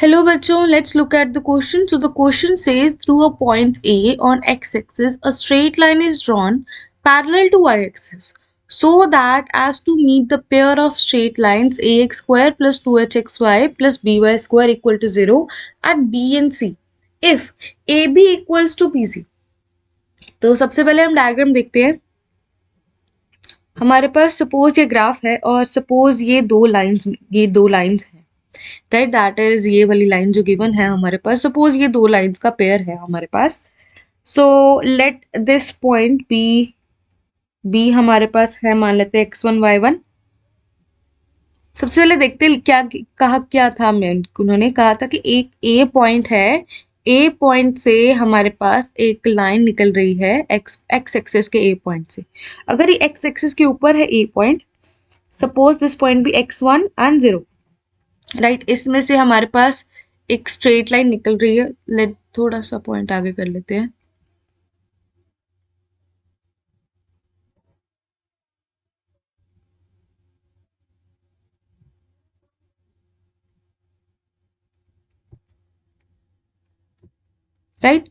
Hello बच्चों, let's look at the question. So the question says through a point A on x-axis a straight line is drawn parallel to y-axis so that as to meet the pair of straight lines ax square plus 2hxy plus by square equal to 0 at B and C if AB equals to BC. तो सबसे पहले हम diagram देखते हैं. हमारे पास suppose ये graph है और सपोज ये दो लाइंस हैं, राइट. दैट इज ये वाली लाइन जो गिवन है हमारे पास. सपोज ये दो लाइंस का पेयर है हमारे पास. So let this point B हमारे पास है, मान लेते हैं x1 y1. सबसे पहले देखते हैं क्या था. उन्होंने कहा था कि एक ए पॉइंट है, ए पॉइंट से हमारे पास एक लाइन निकल रही है एक्स एक्सिस के ए पॉइंट से. अगर ये एक्स एक्सिस के ऊपर है ए पॉइंट, सपोज दिस पॉइंट भी x1 एंड 0, राइट. इसमें से हमारे पास एक स्ट्रेट लाइन निकल रही है. लेट थोड़ा सा पॉइंट आगे कर लेते हैं. राइट.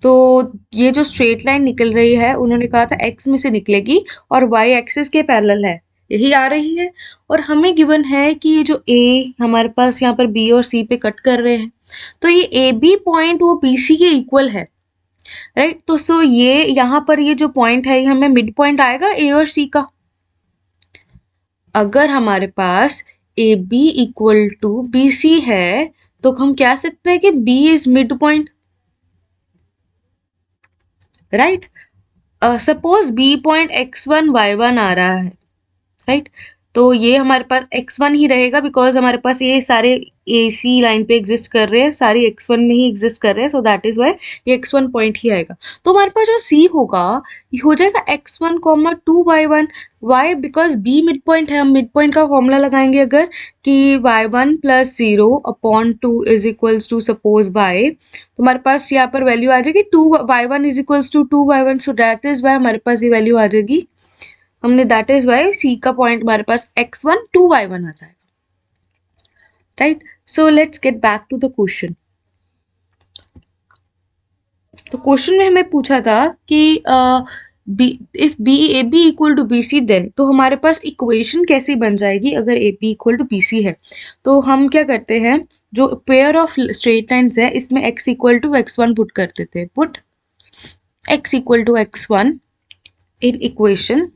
तो ये जो स्ट्रेट लाइन निकल रही है उन्होंने कहा था एक्स में से निकलेगी और वाई एक्सिस के पैरेलल है, यही आ रही है. और हमें गिवन है कि ये जो ए हमारे पास यहाँ पर बी और सी पे कट कर रहे हैं, तो ये ए बी पॉइंट वो बी सी के इक्वल है, राइट. तो सो ये यहाँ पर ये जो पॉइंट है ये हमें मिड पॉइंट आएगा ए और सी का. अगर हमारे पास A B equal to B C है तो हम कह सकते हैं कि B is midpoint, right. Suppose B point x1 y1 आ रहा है, राइट. तो ये हमारे पास x1 ही रहेगा बिकॉज हमारे पास ये सारे AC लाइन पे एग्जिस्ट कर रहे हैं, सारी x1 में ही एग्जिस्ट कर रहे हैं. सो दैट इज वाई ये x1 पॉइंट ही आएगा. तो हमारे पास जो C होगा ये हो जाएगा x1 2 y1. Why because B mid point है. हम मिड पॉइंट का फॉर्मूला लगाएंगे अगर कि y1 plus 0 upon 2 is equals to suppose y. तो हमारे पास यहाँ पर वैल्यू आ जाएगी 2 y1 is equals to 2 y1. So that is why हमारे पास ये वैल्यू आ जाएगी. हमने दैट इज वाई सी का पॉइंट हमारे पास x1 2 y1 आ जाएगा, right. So let's get back to the question. तो क्वेश्चन में हमें पूछा था कि if B A B equal to B C then, तो हमारे पास इक्वेशन कैसी बन जाएगी अगर A B equal to B C है. तो हम क्या करते हैं, जो पेयर ऑफ स्ट्रेट लाइंस है इसमें x equal to x1 put कर देते हैं. Put x equal to x1 in equation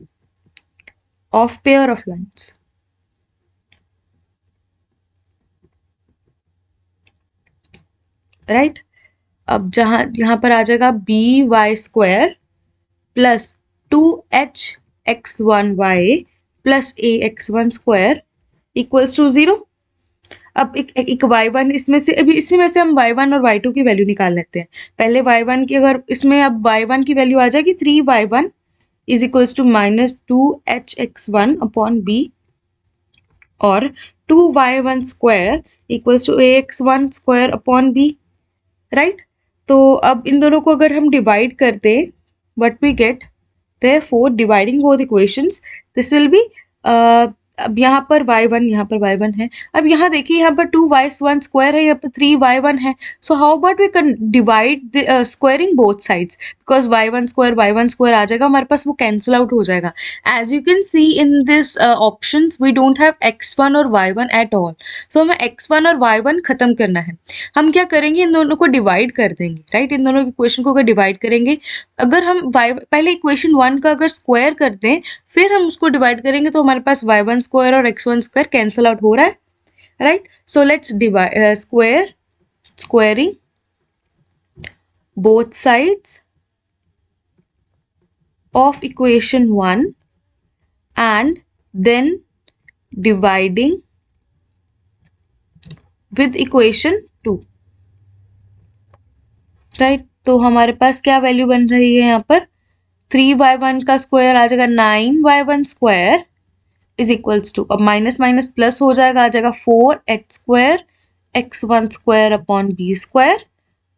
of pair of lines. Right. अब जहां यहाँ पर आ जाएगा B Y square plus 2h(x1y) plus a(x1 square equals to 0. अब एक y1 इसमें से, अभी इसी में से हम y1 और y2 की वैल्यू निकाल लेते हैं. पहले y1 की, अगर इसमें अब y1 की वैल्यू आ जाएगी 3y1 is equals to -2h(x1 upon b और 2y1 square equals to ax1 square upon b, right. तो अब इन दोनों को अगर हम डिवाइड कर दें, what we get, therefore dividing both equations this will be अब यहाँ पर y1 है. अब यहाँ देखिए यहाँ पर 2y1 स्क्वायर है, यहाँ पर 3y1 है. So how about we can divide squaring both sides, because y1 square आ जाएगा हमारे पास, वो कैंसिल आउट हो जाएगा. As you can see in this options we don't have x1 और y1 एट ऑल. सो हमें x1 और y1 खत्म करना है. हम क्या करेंगे, इन दोनों को डिवाइड कर देंगे, राइट. इन दोनों इक्वेशन को अगर डिवाइड करेंगे, अगर हम पहले इक्वेशन 1 का अगर स्क्वायर कर दें फिर हम उसको डिवाइड करेंगे तो हमारे पास y1 स्क्वायर और x1 स्क्वायर कैंसिल आउट हो रहा है, right. So let's divide squaring both sides of equation 1 and then dividing with equation 2, right. तो हमारे पास क्या वैल्यू बन रही है यहाँ पर, 3y1 का स्क्वायर आ जाएगा 9y1 square is equals to, अब माइनस माइनस प्लस हो जाएगा, आ जाएगा 4h square x1 square upon b square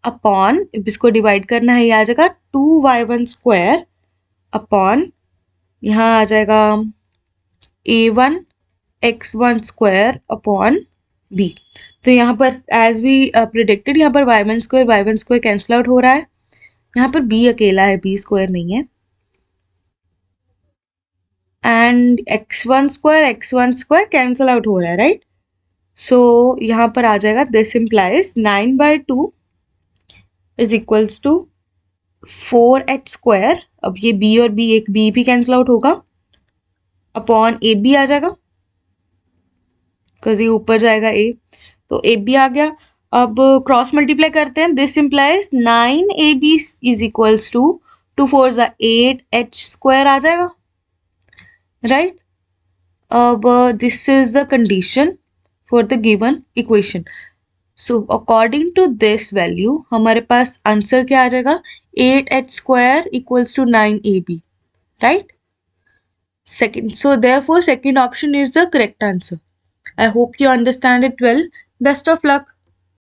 upon, इसको डिवाइड करना है, ये आ जाएगा 2y1 स्क्वायर अपॉन, यहाँ आ जाएगा a1 x1 square upon B. तो यहाँ पर एज वी प्रिडिक्टेड यहाँ पर Y one square cancel out हो रहा है, यहाँ पर बी अकेला है, बी स्क्वायर नहीं है। And X one square cancel out हो रहा है, राइट। सो यहाँ पर आ जाएगा this implies 9/2 is equals to 4h square. अब ये बी और बी, एक बी भी कैंसिल आउट होगा, अपॉन ए बी आ जाएगा बिकॉज ये ऊपर जाएगा ए, तो ए बी आ गया। अब क्रॉस मल्टीप्लाई करते हैं, this implies 9ab is equals to 2 4 8h square आ जाएगा, राइट। अब this is the condition for the given equation. So according to this value हमारे पास आंसर क्या आ जाएगा, 8h square equals to 9ab, right. Second, so therefore second option is the correct answer. I hope you understand it well. Best of luck.